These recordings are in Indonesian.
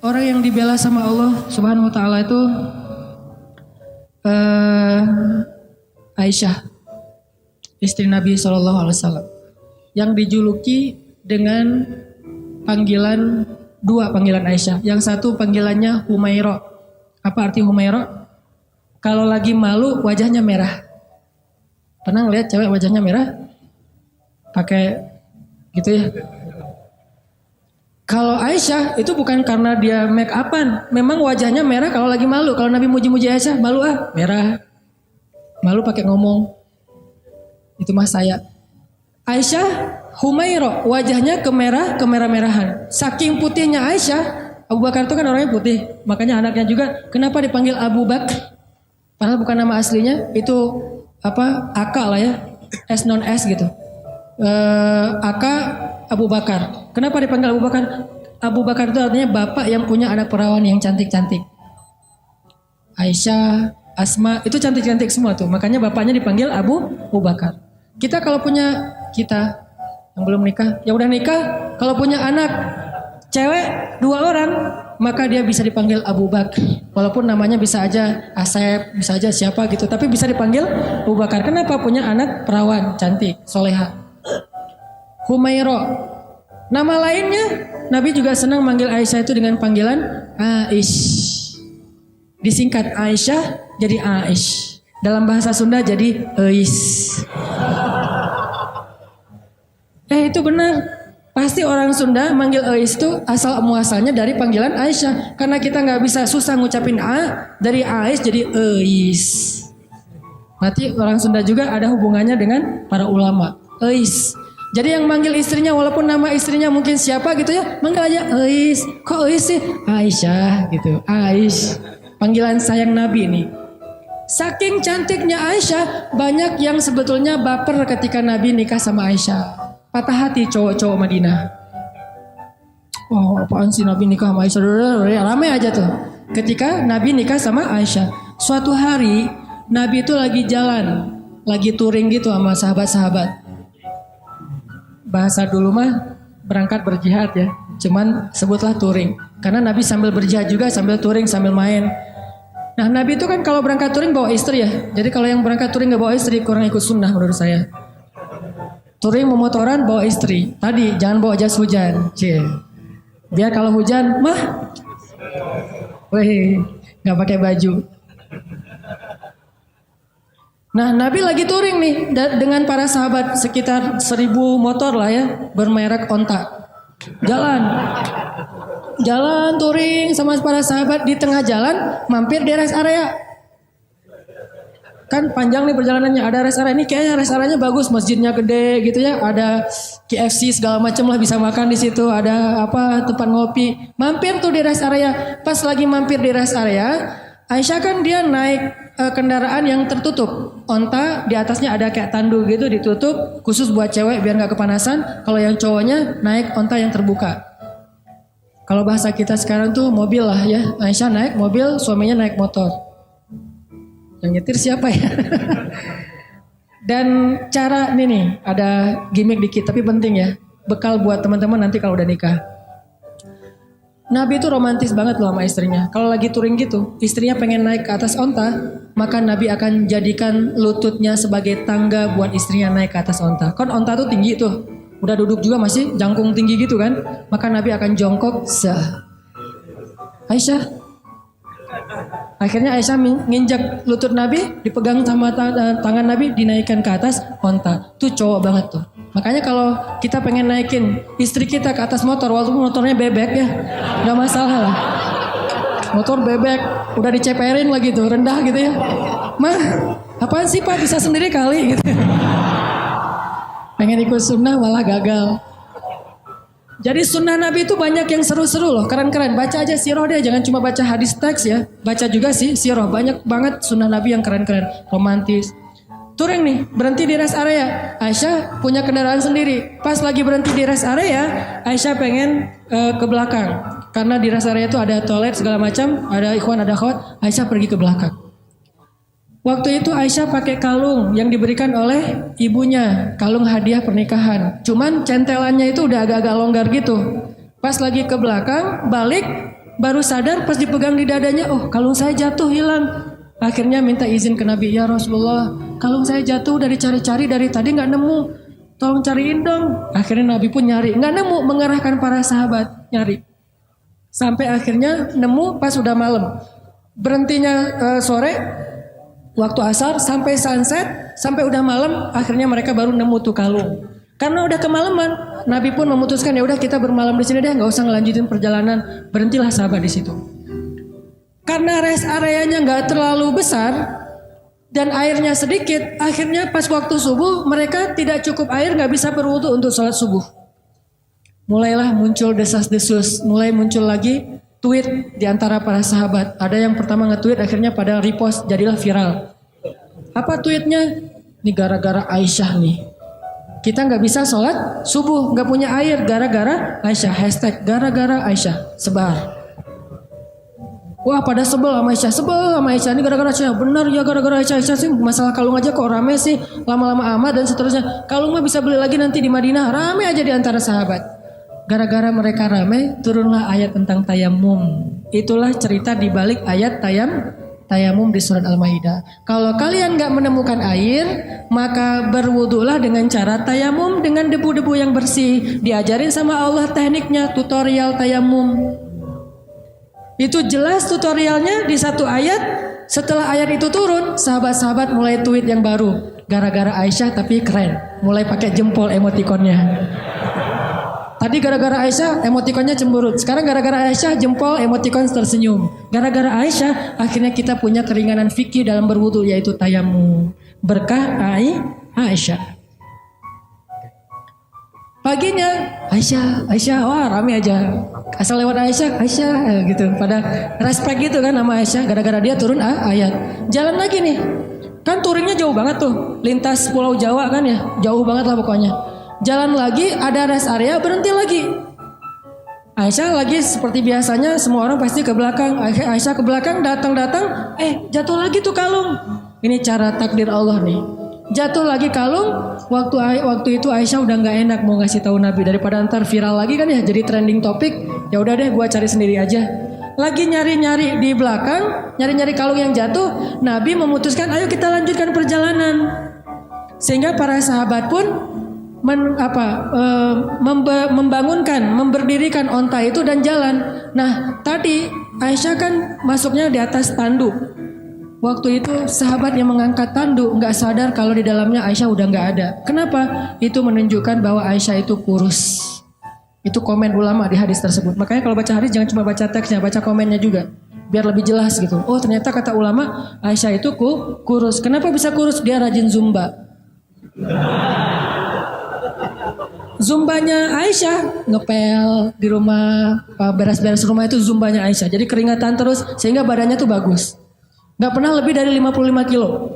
orang yang dibela sama Allah Subhanahu wa taala itu Aisyah, istri Nabi SAW, yang dijuluki dengan dua panggilan Aisyah. Yang satu panggilannya Humaira. Apa arti Humaira? Kalau lagi malu wajahnya merah. Pernah ngeliat cewek wajahnya merah? Pakai gitu ya. Kalau Aisyah itu bukan karena dia make upan, memang wajahnya merah kalau lagi malu. Kalau Nabi muji-muji Aisyah, malu merah. Malu pakai ngomong. Itu mah saya. Aisyah Humaira, wajahnya kemerah-merahan. Saking putihnya Aisyah, Abu Bakar itu kan orangnya putih, makanya anaknya juga kenapa dipanggil Abu Bakar? Padahal bukan nama aslinya, itu Aka lah ya, S non S gitu. Aka Abu Bakar. Kenapa dipanggil Abu Bakar? Abu Bakar itu artinya bapak yang punya anak perawan yang cantik-cantik. Aisyah, Asma, itu cantik-cantik semua tuh. Makanya bapaknya dipanggil Abu Bakar. Kita kalau punya, kita yang belum nikah, yang udah nikah, kalau punya anak cewek 2 orang, maka dia bisa dipanggil Abu Bakar. Walaupun namanya bisa aja Asep, bisa aja siapa gitu, tapi bisa dipanggil Abu Bakar. Kenapa? Punya anak perawan cantik, soleha. Humaira. Nama lainnya, Nabi juga senang manggil Aisyah itu dengan panggilan Aish. Disingkat Aisyah jadi Aish. Dalam bahasa Sunda jadi Eis. Itu benar. Pasti orang Sunda manggil Eis itu asal muasalnya dari panggilan Aisyah. Karena kita nggak bisa susah ngucapin A, dari Aish jadi Eis. Berarti orang Sunda juga ada hubungannya dengan para ulama. Eis. Jadi yang manggil istrinya walaupun nama istrinya mungkin siapa gitu ya, manggil aja Eis. Kok Eis sih? Aisyah gitu. Aish. Panggilan sayang Nabi ini. Saking cantiknya Aisyah, banyak yang sebetulnya baper ketika Nabi nikah sama Aisyah. Patah hati cowok-cowok Madinah. Wah, apaan sih Nabi nikah sama Aisyah? Ramai aja tuh. Ketika Nabi nikah sama Aisyah. Suatu hari Nabi itu lagi jalan, lagi touring gitu sama sahabat-sahabat. Bahasa dulu mah berangkat berjihad ya. Cuman sebutlah touring. Karena Nabi sambil berjihad juga, sambil touring, sambil main. Nah Nabi itu kan kalau berangkat touring bawa istri ya. Jadi kalau yang berangkat touring gak bawa istri kurang ikut sunnah menurut saya. Touring memotoran bawa istri. Tadi jangan bawa jas hujan. Biar kalau hujan mah gak pakai baju. Nah Nabi lagi touring nih dengan para sahabat, sekitar 1000 motor lah ya, bermerek onta. Jalan touring sama para sahabat, di tengah jalan mampir di rest area. Kan panjang nih perjalanannya, ada rest area. Ini kayaknya rest areanya bagus, masjidnya gede gitu ya, ada KFC segala macam lah, bisa makan di situ, ada tempat ngopi. Mampir tuh di rest area. Pas lagi mampir di rest area, Aisyah kan dia naik kendaraan yang tertutup. Onta di atasnya ada kayak tandu gitu ditutup, khusus buat cewek biar gak kepanasan. Kalau yang cowoknya naik onta yang terbuka. Kalau bahasa kita sekarang tuh mobil lah ya. Aisyah naik mobil, suaminya naik motor. Yang nyetir siapa ya? Dan cara ini nih, ada gimmick dikit tapi penting ya. Bekal buat teman-teman nanti kalau udah nikah. Nabi itu romantis banget loh sama istrinya. Kalau lagi touring gitu, istrinya pengen naik ke atas onta, maka Nabi akan jadikan lututnya sebagai tangga buat istrinya naik ke atas onta. Kan onta tuh tinggi tuh, udah duduk juga masih jangkung tinggi gitu kan. Maka Nabi akan jongkok, Aisyah. Akhirnya Aisyah nginjak lutut Nabi, dipegang sama tangan Nabi, dinaikkan ke atas onta. Tuh cowok banget tuh. Makanya kalau kita pengen naikin istri kita ke atas motor, walaupun motornya bebek ya, gak masalah lah. Motor bebek, udah diceperin lagi tuh, rendah gitu ya. Mah, apaan sih Pak, bisa sendiri kali gitu. Pengen ikut sunnah malah gagal. Jadi sunnah Nabi itu banyak yang seru-seru loh, keren-keren. Baca aja sirah deh, jangan cuma baca hadis teks ya. Baca juga sih sirah, banyak banget sunnah Nabi yang keren-keren, romantis. Touring nih, berhenti di rest area. Aisyah punya kendaraan sendiri. Pas lagi berhenti di rest area, Aisyah pengen ke belakang. Karena di rest area itu ada toilet segala macam, ada ikhwan, ada akhwat. Aisyah pergi ke belakang. Waktu itu Aisyah pakai kalung yang diberikan oleh ibunya, kalung hadiah pernikahan. Cuman centelannya itu udah agak-agak longgar gitu. Pas lagi ke belakang, balik, Baru sadar pas dipegang di dadanya, oh kalung saya jatuh hilang. Akhirnya minta izin ke Nabi, ya Rasulullah, kalung saya jatuh dari cari-cari dari tadi nggak nemu. Tolong cariin dong. Akhirnya Nabi pun nyari, nggak nemu, mengerahkan para sahabat nyari. Sampai akhirnya nemu pas udah malam. Berhentinya sore, waktu asar sampai sunset, sampai udah malam, akhirnya mereka baru nemu tuh kalung. Karena udah kemalaman, Nabi pun memutuskan ya udah kita bermalam di sini deh, nggak usah ngelanjutin perjalanan. Berhentilah sahabat di situ. Karena rest areanya nggak terlalu besar dan airnya sedikit, akhirnya pas waktu subuh mereka tidak cukup air, nggak bisa berwudu untuk sholat subuh. Mulailah muncul desas-desus, mulai muncul lagi tweet di antara para sahabat. Ada yang pertama nge-tweet, akhirnya pada repost, jadilah viral. Apa tweetnya? Ini gara-gara Aisyah nih. Kita nggak bisa sholat subuh, nggak punya air gara-gara Aisyah. Hashtag gara-gara Aisyah sebar. Wah pada sebel sama Aisyah, ini gara-gara Aisyah. Benar ya gara-gara Aisyah sih, masalah kalung aja kok rame sih, lama-lama amat dan seterusnya. Kalung mah bisa beli lagi nanti di Madinah, rame aja di antara sahabat. Gara-gara mereka rame, turunlah ayat tentang tayamum. Itulah cerita di balik ayat tayamum di surat Al-Maidah. Kalau kalian gak menemukan air, maka berwudulah dengan cara tayamum dengan debu-debu yang bersih. Diajarin sama Allah tekniknya, tutorial tayamum. Itu jelas tutorialnya di satu ayat. Setelah ayat itu turun, sahabat-sahabat mulai tweet yang baru. Gara-gara Aisyah tapi keren. Mulai pakai jempol emotikonnya. Tadi gara-gara Aisyah emotikonnya cemberut. Sekarang gara-gara Aisyah jempol emotikon tersenyum. Gara-gara Aisyah akhirnya kita punya keringanan fikih dalam berwudu, yaitu tayamum. Berkah Aisyah. Paginya Aisyah, wah rame aja. Asal lewat Aisyah gitu. Pada respect gitu kan sama Aisyah. Gara-gara dia turun ayat. Jalan lagi nih. Kan touringnya jauh banget tuh. Lintas Pulau Jawa kan ya. Jauh banget lah pokoknya. Jalan lagi, ada rest area, berhenti lagi. Aisyah lagi seperti biasanya, semua orang pasti ke belakang. Aisyah ke belakang, datang, jatuh lagi tuh kalung. Ini cara takdir Allah nih. Jatuh lagi kalung, waktu itu Aisyah udah nggak enak mau ngasih tahu Nabi, daripada ntar viral lagi kan ya, jadi trending topik. Ya udah deh, gua cari sendiri aja. Lagi nyari-nyari di belakang, nyari-nyari kalung yang jatuh, Nabi memutuskan, ayo kita lanjutkan perjalanan. Sehingga para sahabat pun memberdirikan onta itu dan jalan. Nah, tadi Aisyah kan masuknya di atas tanduk. Waktu itu sahabat yang mengangkat tanduk nggak sadar kalau di dalamnya Aisyah udah nggak ada. Kenapa? Itu menunjukkan bahwa Aisyah itu kurus. Itu komen ulama di hadis tersebut. Makanya kalau baca hadis jangan cuma baca teksnya, baca komennya juga. Biar lebih jelas gitu. Oh ternyata kata ulama Aisyah itu kurus. Kenapa bisa kurus? Dia rajin zumba. Zumbanya Aisyah ngepel di rumah, beres-beres rumah itu zumbanya Aisyah. Jadi keringatan terus sehingga badannya tuh bagus. Gak pernah lebih dari 55 kilo.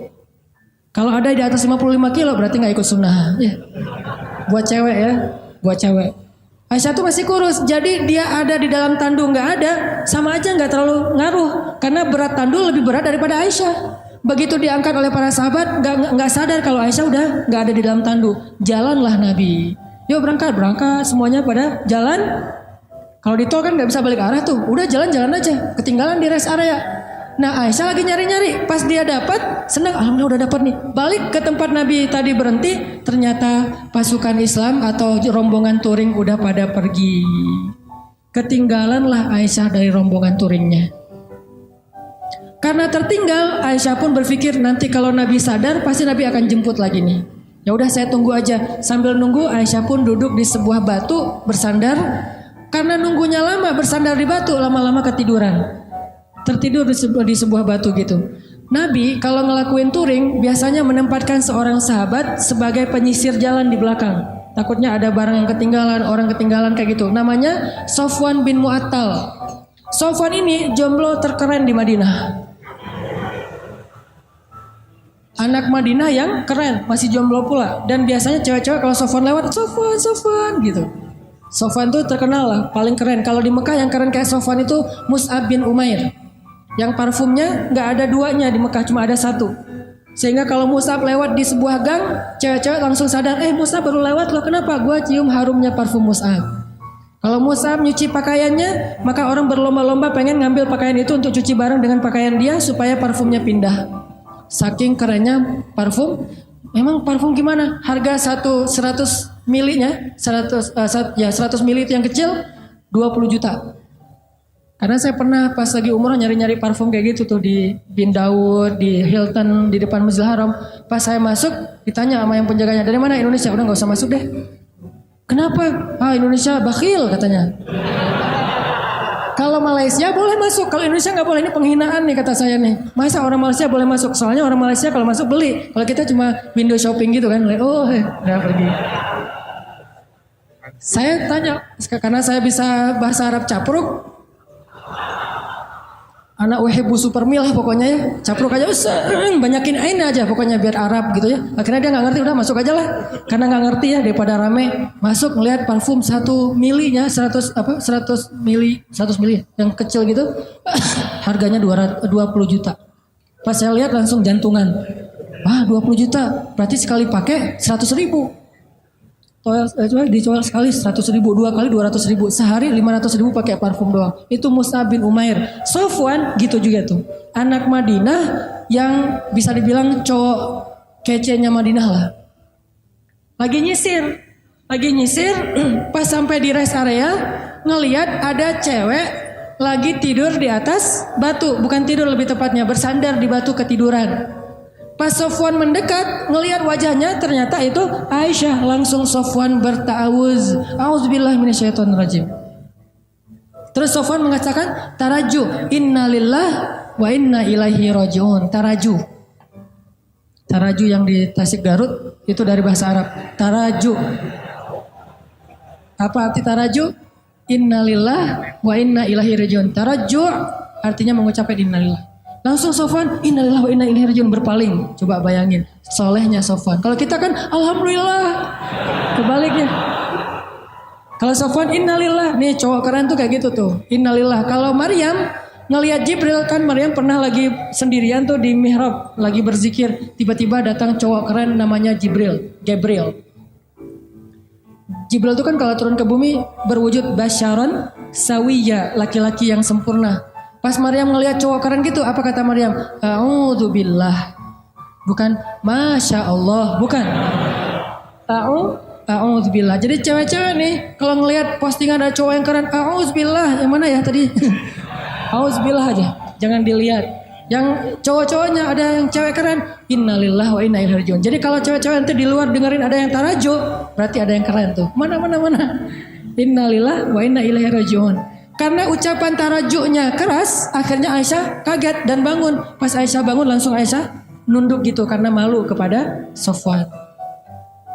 Kalau ada di atas 55 kilo berarti gak ikut sunnah. Ya. Buat cewek ya, buat cewek. Aisyah tuh masih kurus, jadi dia ada di dalam tandu gak ada, sama aja gak terlalu ngaruh. Karena berat tandu lebih berat daripada Aisyah. Begitu diangkat oleh para sahabat, gak sadar kalau Aisyah udah gak ada di dalam tandu. Jalanlah Nabi. Yuk berangkat, semuanya pada jalan. Kalau di tol kan gak bisa balik arah tuh, udah jalan-jalan aja, ketinggalan di rest area. Nah Aisyah lagi nyari-nyari, pas dia dapat, senang, alhamdulillah udah dapat nih. Balik ke tempat Nabi tadi berhenti, ternyata pasukan Islam atau rombongan touring udah pada pergi. Ketinggalanlah Aisyah dari rombongan touringnya. Karena tertinggal, Aisyah pun berpikir nanti kalau Nabi sadar, pasti Nabi akan jemput lagi nih. Ya udah saya tunggu aja. Sambil nunggu, Aisyah pun duduk di sebuah batu bersandar. Karena nunggunya lama bersandar di batu, lama-lama ketiduran. Tertidur di sebuah batu gitu. Nabi kalau ngelakuin touring biasanya menempatkan seorang sahabat sebagai penyisir jalan di belakang. Takutnya ada barang yang ketinggalan, orang ketinggalan kayak gitu. Namanya Sofwan bin Mu'attal. Sofwan ini jomblo terkeren di Madinah. Anak Madinah yang keren, masih jomblo pula. Dan biasanya cewek-cewek kalau Sofwan lewat, Sofwan gitu. Sofwan tuh terkenal lah, paling keren. Kalau di Mekah yang keren kayak Sofwan itu Mus'ab bin Umair. Yang parfumnya gak ada duanya di Mekah, cuma ada satu. Sehingga kalau Mus'ab lewat di sebuah gang, cewek-cewek langsung sadar, Mus'ab baru lewat loh, kenapa? Gua cium harumnya parfum Mus'ab. Kalau Mus'ab nyuci pakaiannya, maka orang berlomba-lomba pengen ngambil pakaian itu untuk cuci bareng dengan pakaian dia supaya parfumnya pindah. Saking kerennya parfum. Memang parfum gimana? Harga 100 milinya, 100 mili itu yang kecil 20 juta. Karena saya pernah pas lagi umroh nyari-nyari parfum kayak gitu tuh di Bin Daud, di Hilton, di depan Masjidil Haram. Pas saya masuk, ditanya sama yang penjaganya, dari mana? Indonesia. Udah nggak usah masuk deh. Kenapa? Indonesia bakhil katanya. Kalau Malaysia boleh masuk, kalau Indonesia nggak boleh. Ini penghinaan nih kata saya nih. Masa orang Malaysia boleh masuk? Soalnya orang Malaysia kalau masuk beli. Kalau kita cuma window shopping gitu kan, udah pergi. Saya tanya, karena saya bisa bahasa Arab capruk. Anak wehebu supermil lah pokoknya ya. Capruk aja banyakin ain aja pokoknya biar Arab gitu ya. Akhirnya dia gak ngerti, udah masuk aja lah. Karena gak ngerti ya daripada rame. Masuk ngeliat parfum 1 milinya 100 mili yang kecil gitu. Harganya 20 juta. Pas saya lihat langsung jantungan. 20 juta berarti sekali pakai 100 ribu. Dijual sekali 100 ribu, 2 kali 200 ribu, sehari 500 ribu pakai parfum doang. Itu Mus'ab bin Umair. Sofwan gitu juga tuh, anak Madinah yang bisa dibilang cowok kecenya Madinah lah. Lagi nyisir, pas sampai di rest area ngelihat ada cewek lagi tidur di atas batu, bukan tidur lebih tepatnya bersandar di batu ketiduran. Pas Sofwan mendekat, ngelihat wajahnya ternyata itu Aisyah. Langsung Sofwan berta'awuz. A'udzubillahi minasyaitonirrajim. Terus Sofwan mengatakan, taraju, innalillah wa inna ilaihi rajiun. Taraju yang di Tasik Garut itu dari bahasa Arab. Taraju. Apa arti taraju? Innalillah wa inna ilaihi rajiun. Taraju artinya mengucapkan innalillah. Langsung Sofwan, innalillahi wa inna ilaihi rajiun, berpaling. Coba bayangin, solehnya Sofwan. Kalau kita kan, alhamdulillah. Kebaliknya. Kalau Sofwan, innalillah. Nih cowok keren tuh kayak gitu tuh. Innalillah. Kalau Maryam, ngelihat Jibril kan, Maryam pernah lagi sendirian tuh di mihrab. Lagi berzikir. Tiba-tiba datang cowok keren namanya Gabriel. Jibril tuh kan kalau turun ke bumi, berwujud basyaron sawiyya. Laki-laki yang sempurna. Pas Maryam ngelihat cowok keren gitu, apa kata Maryam? A'udzubillah. Bukan Masya Allah, bukan. A'udzubillah. Jadi cewek-cewek nih, kalau ngelihat postingan ada cowok yang keren, a'udzubillah. Yang mana ya tadi? A'udzubillah aja, jangan dilihat. Yang cowok-cowoknya ada yang cewek keren, innalillah wa inna ilaihi rajiun. Jadi kalau cewek-cewek nanti di luar dengerin ada yang tarajo, berarti ada yang keren tuh. Mana. Innalillah wa inna ilaihi rajiun. Karena ucapan taraju'nya keras, akhirnya Aisyah kaget dan bangun. Pas Aisyah bangun langsung Aisyah nunduk gitu karena malu kepada Sofwan.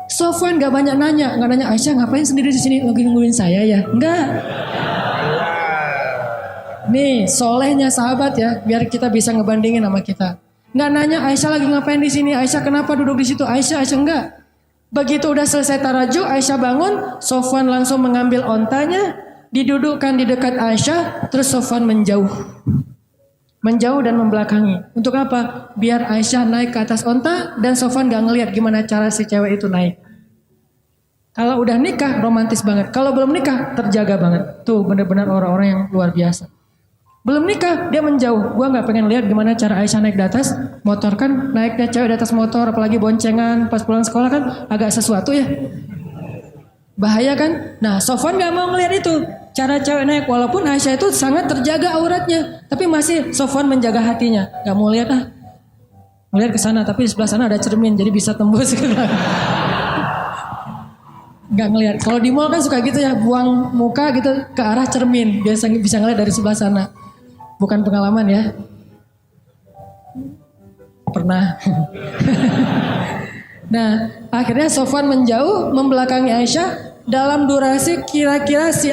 Sofwan gak banyak nanya, Aisyah ngapain sendiri di sini lagi nungguin saya ya? Enggak. Nih solehnya sahabat ya, biar kita bisa ngebandingin sama kita. Nggak nanya Aisyah lagi ngapain di sini, Aisyah kenapa duduk di situ, Aisyah enggak. Begitu udah selesai tarajuh, Aisyah bangun, Sofwan langsung mengambil ontanya. Didudukkan di dekat Aisyah, terus Sofwan menjauh dan membelakangi. Untuk apa? Biar Aisyah naik ke atas onta dan Sofwan gak ngelihat gimana cara si cewek itu naik. Kalau udah nikah romantis banget. Kalau belum nikah terjaga banget. Tuh benar-benar orang-orang yang luar biasa. Belum nikah dia menjauh. Gua gak pengen lihat gimana cara Aisyah naik di atas motor, kan naiknya cewek di atas motor apalagi boncengan pas pulang sekolah kan agak sesuatu ya. Bahaya kan? Nah Sofwan gak mau ngelihat itu. Cara cewek naik, walaupun Aisyah itu sangat terjaga auratnya, tapi masih Sofwan menjaga hatinya. Gak mau lihat melihat ke sana, tapi di sebelah sana ada cermin, jadi bisa tembus. Gak ngelihat. Kalau di mall kan suka gitu ya, buang muka gitu ke arah cermin, biasa bisa ngelihat dari sebelah sana. Bukan pengalaman ya. Pernah. Nah, akhirnya Sofwan menjauh, membelakangi Aisyah. Dalam durasi kira-kira si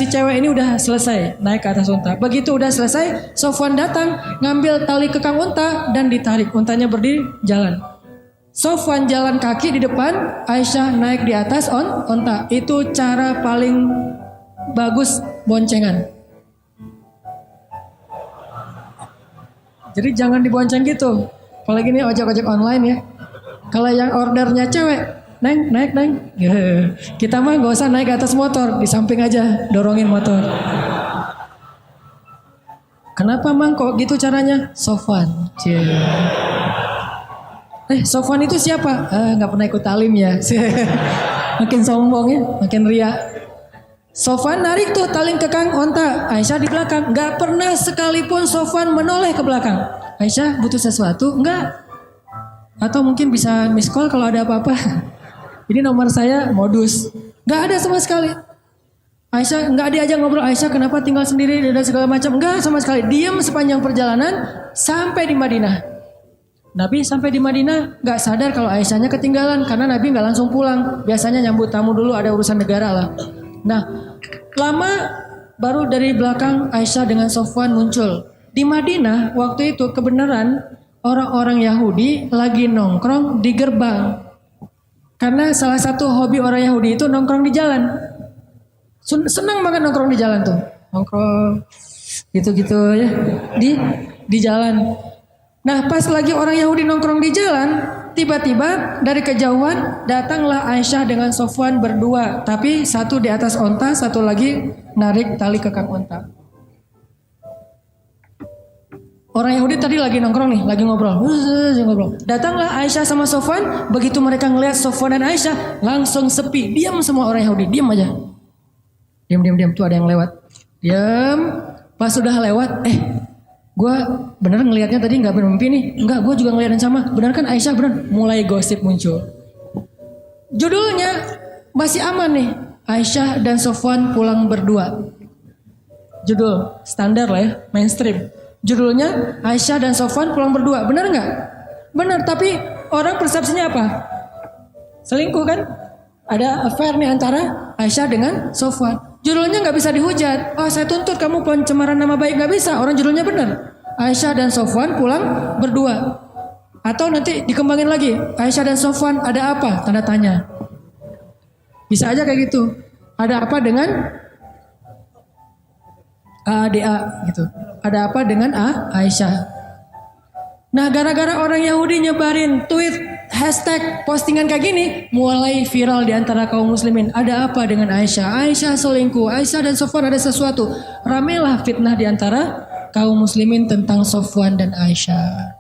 cewek ini udah selesai naik ke atas unta. Begitu udah selesai, Sofwan datang ngambil tali kekang unta dan ditarik. Untanya berdiri jalan. Sofwan jalan kaki di depan, Aisyah naik di atas unta. Itu cara paling bagus boncengan. Jadi jangan dibonceng gitu. Apalagi ini ojek-ojek online ya. Kalau yang ordernya cewek, Neng. Kita mah gak usah naik ke atas motor, di samping aja dorongin motor. Kenapa Mang kok gitu caranya? Sofwan. Sofwan itu siapa? Gak pernah ikut talim ya. Makin sombong ya, makin ria. Sofwan narik tuh tali kekang onta, Aisyah di belakang. Gak pernah sekalipun Sofwan menoleh ke belakang. Aisyah butuh sesuatu? Enggak. Atau mungkin bisa miss call kalau ada apa-apa. Ini nomor saya, modus. Gak ada sama sekali. Aisyah gak diajak ngobrol, Aisyah kenapa tinggal sendiri dan segala macam. Enggak sama sekali. Diam sepanjang perjalanan sampai di Madinah. Nabi sampai di Madinah gak sadar kalau Aisyahnya ketinggalan. Karena Nabi gak langsung pulang. Biasanya nyambut tamu dulu, ada urusan negara lah. Nah, lama baru dari belakang Aisyah dengan Sofwan muncul. Di Madinah waktu itu kebenaran orang-orang Yahudi lagi nongkrong di gerbang. Karena salah satu hobi orang Yahudi itu nongkrong di jalan. Senang banget nongkrong di jalan tuh. Nongkrong gitu-gitu ya. Di jalan. Nah, pas lagi orang Yahudi nongkrong di jalan, tiba-tiba dari kejauhan datanglah Aisyah dengan Sofwan berdua, tapi satu di atas onta, satu lagi narik tali kekang onta. Orang Yahudi tadi lagi nongkrong nih, lagi ngobrol. Datanglah Aisyah sama Sofwan, begitu mereka ngelihat Sofwan dan Aisyah, langsung sepi, diam semua orang Yahudi, diam aja. Diam, tuh ada yang lewat. Diam, pas sudah lewat, gue bener ngelihatnya tadi nggak bermimpi nih. Enggak, gue juga ngeliat yang sama. Benar kan Aisyah benar? Mulai gosip muncul. Judulnya masih aman nih. Aisyah dan Sofwan pulang berdua. Judul standar lah ya, mainstream. Judulnya Aisyah dan Sofwan pulang berdua. Benar nggak? Benar, tapi orang persepsinya apa? Selingkuh kan? Ada affair nih antara Aisyah dengan Sofwan. Judulnya nggak bisa dihujat. Saya tuntut kamu pencemaran nama baik, nggak bisa. Orang judulnya benar. Aisyah dan Sofwan pulang berdua. Atau nanti dikembangin lagi. Aisyah dan Sofwan ada apa? Tanda tanya. Bisa aja kayak gitu. Ada apa dengan ADA gitu. Ada apa dengan Aisyah? Nah, gara-gara orang Yahudi nyebarin tweet, hashtag, postingan kayak gini, mulai viral di antara kaum muslimin. Ada apa dengan Aisyah? Aisyah selingkuh, Aisyah dan Sofwan ada sesuatu. Ramelah fitnah di antara kaum muslimin tentang Sofwan dan Aisyah.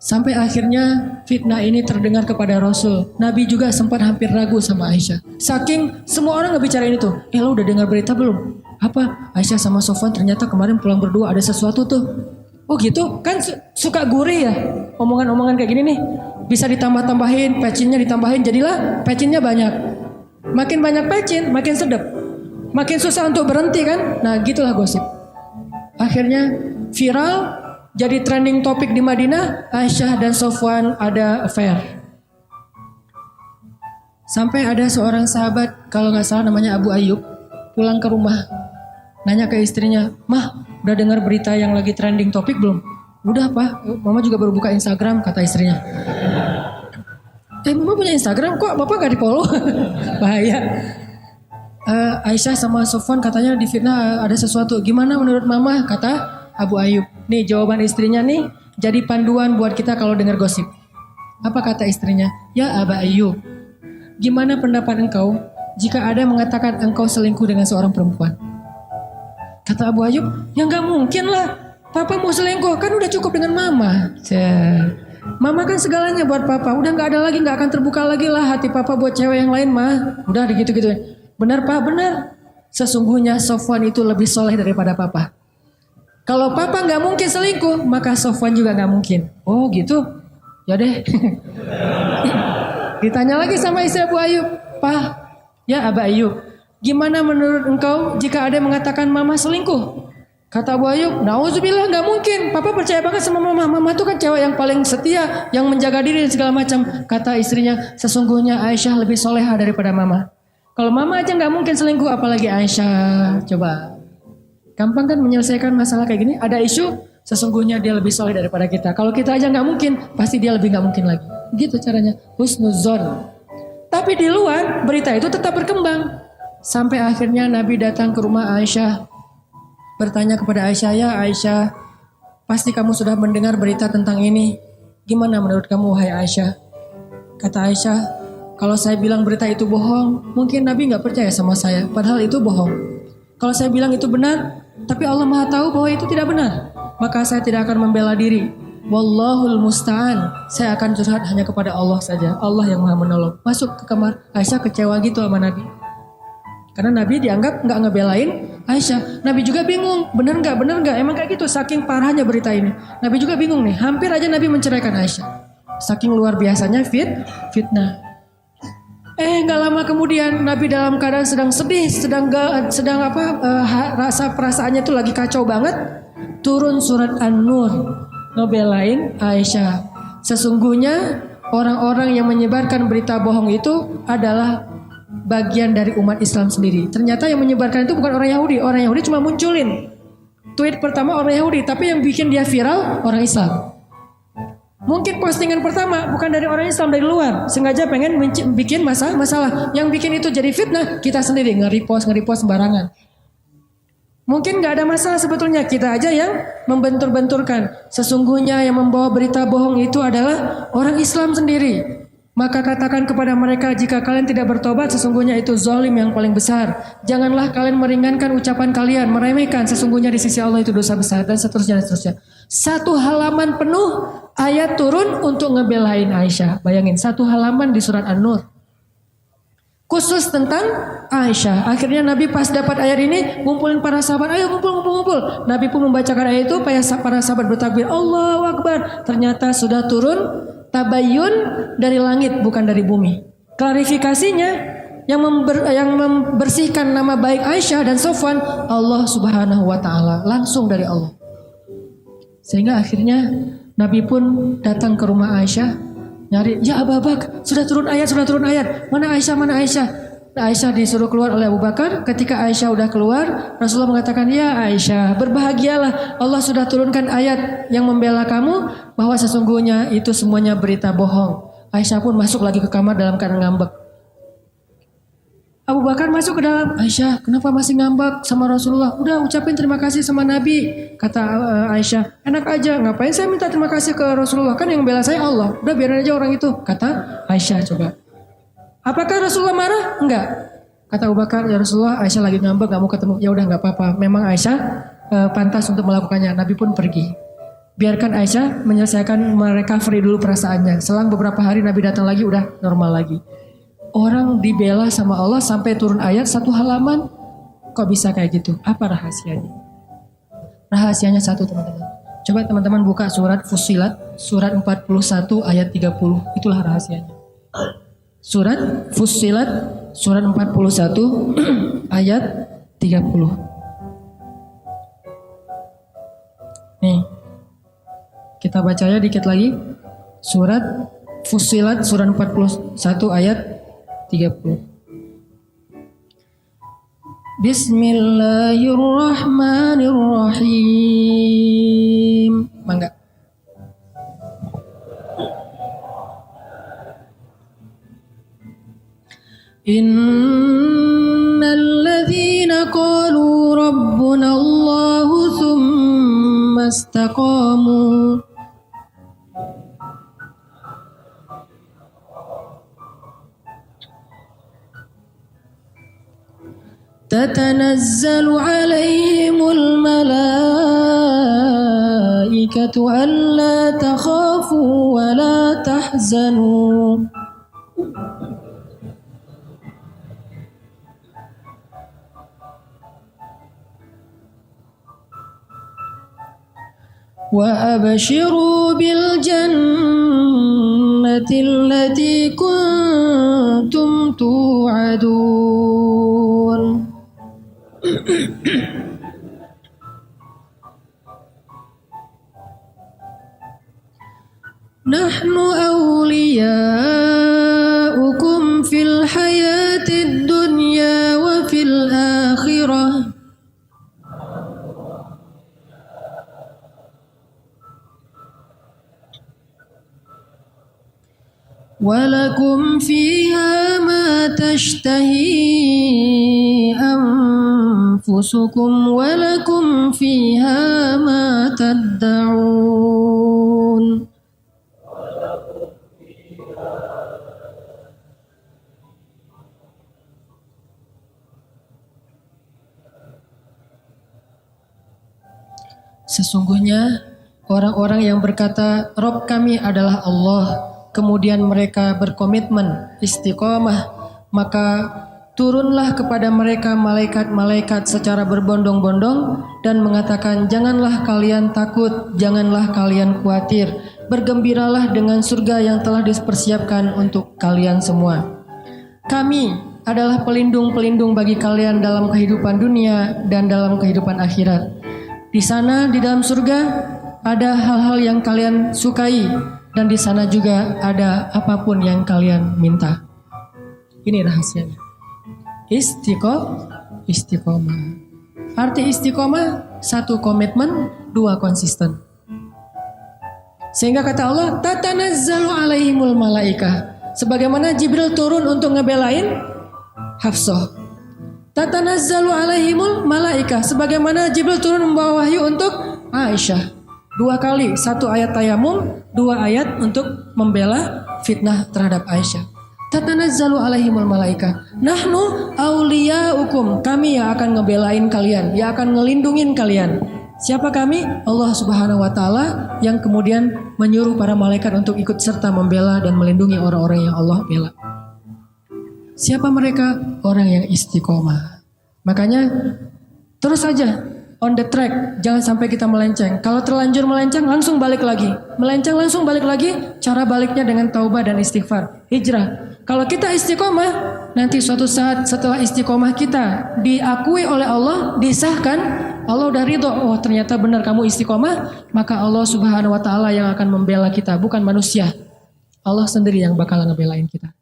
Sampai akhirnya fitnah ini terdengar kepada Rasul. Nabi juga sempat hampir ragu sama Aisyah. Saking semua orang ngebicarain itu. Lo udah dengar berita belum? Apa? Aisyah sama Sofwan ternyata kemarin pulang berdua, ada sesuatu tuh. Oh gitu, kan suka gurih ya omongan-omongan kayak gini nih. Bisa ditambah-tambahin, pecinnya ditambahin, jadilah pecinnya banyak. Makin banyak pecin, makin sedap. Makin susah untuk berhenti kan. Nah gitulah gosip. Akhirnya viral, jadi trending topik di Madinah. Aisyah dan Sofwan ada affair. Sampai ada seorang sahabat, kalau gak salah namanya Abu Ayyub, pulang ke rumah. Nanya ke istrinya, "Mah, udah dengar berita yang lagi trending topik belum?" "Udah Pak, Mama juga baru buka Instagram," kata istrinya. Mama punya Instagram kok Bapak gak di follow? Bahaya. Aisyah sama Sofwan katanya di fitnah ada sesuatu. Gimana menurut Mama? Kata Abu Ayyub. Nih jawaban istrinya nih jadi panduan buat kita kalau dengar gosip. Apa kata istrinya? "Ya Abu Ayyub, gimana pendapat engkau jika ada yang mengatakan engkau selingkuh dengan seorang perempuan?" Kata Abu Ayyub, "Ya gak mungkin lah. Papa mau selingkuh, kan udah cukup dengan Mama." Mama kan segalanya buat Papa. Udah gak ada lagi, gak akan terbuka lagi lah hati Papa buat cewek yang lain mah. Udah gitu-gitu. "Benar Pak, benar. Sesungguhnya Sofwan itu lebih soleh daripada Papa. Kalau Papa gak mungkin selingkuh, maka Sofwan juga gak mungkin." "Oh gitu? Ya deh." Ditanya lagi sama istri Abu Ayyub, "Pak, ya Abu Ayyub, gimana menurut engkau jika ada yang mengatakan Mama selingkuh?" Kata Abu Ayyub, "Nauzubillah, gak mungkin. Papa percaya banget sama Mama. Mama tuh kan cewek yang paling setia, yang menjaga diri dan segala macam." Kata istrinya, "Sesungguhnya Aisyah lebih soleha daripada Mama. Kalau Mama aja gak mungkin selingkuh, apalagi Aisyah." Coba. Gampang kan menyelesaikan masalah kayak gini? Ada isu, sesungguhnya dia lebih soleh daripada kita. Kalau kita aja gak mungkin, pasti dia lebih gak mungkin lagi. Gitu caranya. Husnuzon. Tapi di luar, berita itu tetap berkembang. Sampai akhirnya Nabi datang ke rumah Aisyah. Bertanya kepada Aisyah, "Ya Aisyah, pasti kamu sudah mendengar berita tentang ini. Gimana menurut kamu, wahai Aisyah?" Kata Aisyah, Kalau saya bilang berita itu bohong, mungkin Nabi nggak percaya sama saya, padahal itu bohong. Kalau saya bilang itu benar, tapi Allah Maha tahu bahwa itu tidak benar, maka saya tidak akan membela diri. Wallahul musta'an. Saya akan curhat hanya kepada Allah saja. Allah yang Maha menolong. Masuk ke kamar, Aisyah kecewa gitu sama Nabi. Karena Nabi dianggap nggak ngebelain Aisyah. Nabi juga bingung, benar nggak? Emang kayak gitu, saking parahnya berita ini. Nabi juga bingung nih, hampir aja Nabi menceraikan Aisyah. Saking luar biasanya fitnah. Nggak lama kemudian Nabi dalam keadaan sedang sedih, rasa perasaannya itu lagi kacau banget. Turun surat An-Nur ngebelain Aisyah. Sesungguhnya orang-orang yang menyebarkan berita bohong itu adalah bagian dari umat Islam sendiri. Ternyata yang menyebarkan itu bukan orang Yahudi. Orang Yahudi cuma munculin tweet pertama orang Yahudi, tapi yang bikin dia viral orang Islam. Mungkin postingan pertama bukan dari orang Islam, dari luar, sengaja pengen bikin masalah. Yang bikin itu jadi fitnah kita sendiri, nge-repost sembarangan. Mungkin gak ada masalah sebetulnya, kita aja yang membentur-benturkan. Sesungguhnya yang membawa berita bohong itu adalah orang Islam sendiri. Maka katakan kepada mereka, jika kalian tidak bertobat, sesungguhnya itu zalim yang paling besar. Janganlah kalian meringankan ucapan kalian, meremehkan, sesungguhnya di sisi Allah itu dosa besar, dan seterusnya. Satu halaman penuh ayat turun untuk ngebelain Aisyah. Bayangin, satu halaman di surat An-Nur khusus tentang Aisyah. Akhirnya Nabi pas dapat ayat ini, ngumpulin para sahabat, ayo ngumpul. Nabi pun membacakan ayat itu, para sahabat bertakbir, Allahu Akbar. Ternyata sudah turun tabayyun dari langit, bukan dari bumi. Klarifikasinya, yang membersihkan nama baik Aisyah dan Sofwan, Allah Subhanahu wa Ta'ala, langsung dari Allah. Sehingga akhirnya Nabi pun datang ke rumah Aisyah, nyari, ya Abu Bakar, sudah turun ayat. Mana Aisyah? Aisyah disuruh keluar oleh Abu Bakar. Ketika Aisyah udah keluar, Rasulullah mengatakan, ya Aisyah, berbahagialah, Allah sudah turunkan ayat yang membela kamu, bahwa sesungguhnya itu semuanya berita bohong. Aisyah pun masuk lagi ke kamar dalam keadaan ngambek. Abu Bakar masuk ke dalam, Aisyah, kenapa masih ngambek sama Rasulullah? Udah ucapin terima kasih sama Nabi. Kata Aisyah, enak aja, ngapain saya minta terima kasih ke Rasulullah? Kan yang bela saya Allah. Udah biarin aja orang itu. Kata Aisyah, coba. Apakah Rasulullah marah? Enggak. Kata Abu Bakar, ya Rasulullah, Aisyah lagi ngambek, gak mau ketemu. Ya udah, gak apa-apa. Memang Aisyah pantas untuk melakukannya. Nabi pun pergi. Biarkan Aisyah menyelesaikan, merecovery dulu perasaannya. Selang beberapa hari Nabi datang lagi, udah normal lagi. Orang dibela sama Allah sampai turun ayat satu halaman. Kok bisa kayak gitu? Apa rahasianya? Rahasianya satu, teman-teman. Coba teman-teman buka surat Fussilat, surat 41 ayat 30. Itulah rahasianya. Surat Fussilat, surat 41 ayat 30. Nih, kita bacanya dikit lagi. Surat Fussilat, surat 41 ayat 30. Bismillahirrahmanirrahim. Mangga. Innal ladzina qalu rabbuna Allahu tsumma istaqamu تتنزل عليهم الملائكة ألا تخافوا ولا تحزنوا وأبشروا بالجنة التي كنتم توعدون. نحن أولياؤكم في الحياة الدنيا وفي الآخرة ولكم فيها ما تشتهي أنفسكم ولكم فيها ما تدعون. Sesungguhnya orang-orang yang berkata Rob kami adalah Allah, kemudian mereka berkomitmen istiqomah, maka turunlah kepada mereka malaikat-malaikat secara berbondong-bondong dan mengatakan, janganlah kalian takut, janganlah kalian khawatir, bergembiralah dengan surga yang telah dipersiapkan untuk kalian semua. Kami adalah pelindung-pelindung bagi kalian dalam kehidupan dunia dan dalam kehidupan akhirat. Di sana, di dalam surga, ada hal-hal yang kalian sukai, dan di sana juga ada apapun yang kalian minta. Ini rahasianya. Istiqomah. Arti istiqomah, 1 komitmen, 2 konsisten. Sehingga kata Allah, tatanazzalu alaihimul malaikah. Sebagaimana Jibril turun untuk ngebelain Hafsah. Tatanazzalu alaihimul malaikah. Sebagaimana Jibril turun membawa wahyu untuk Aisyah. 2 kali, 1 ayat tayamum, 2 ayat untuk membela fitnah terhadap Aisyah. Tatanazzalu alaihimul malaikah. Nahnu auliyaukum. Kami yang akan ngebelain kalian, yang akan ngelindungin kalian. Siapa kami? Allah Subhanahu wa taala yang kemudian menyuruh para malaikat untuk ikut serta membela dan melindungi orang-orang yang Allah bela. Siapa mereka? Orang yang istiqomah. Makanya terus saja on the track, jangan sampai kita melenceng. Kalau terlanjur melenceng, langsung balik lagi. Melenceng langsung balik lagi. Cara baliknya dengan taubah dan istighfar, hijrah. Kalau kita istiqomah, nanti suatu saat setelah istiqomah kita diakui oleh Allah, disahkan, Allah udah ridho, oh ternyata benar kamu istiqomah, maka Allah Subhanahu wa taala yang akan membela kita, bukan manusia. Allah sendiri yang bakal ngebelain kita.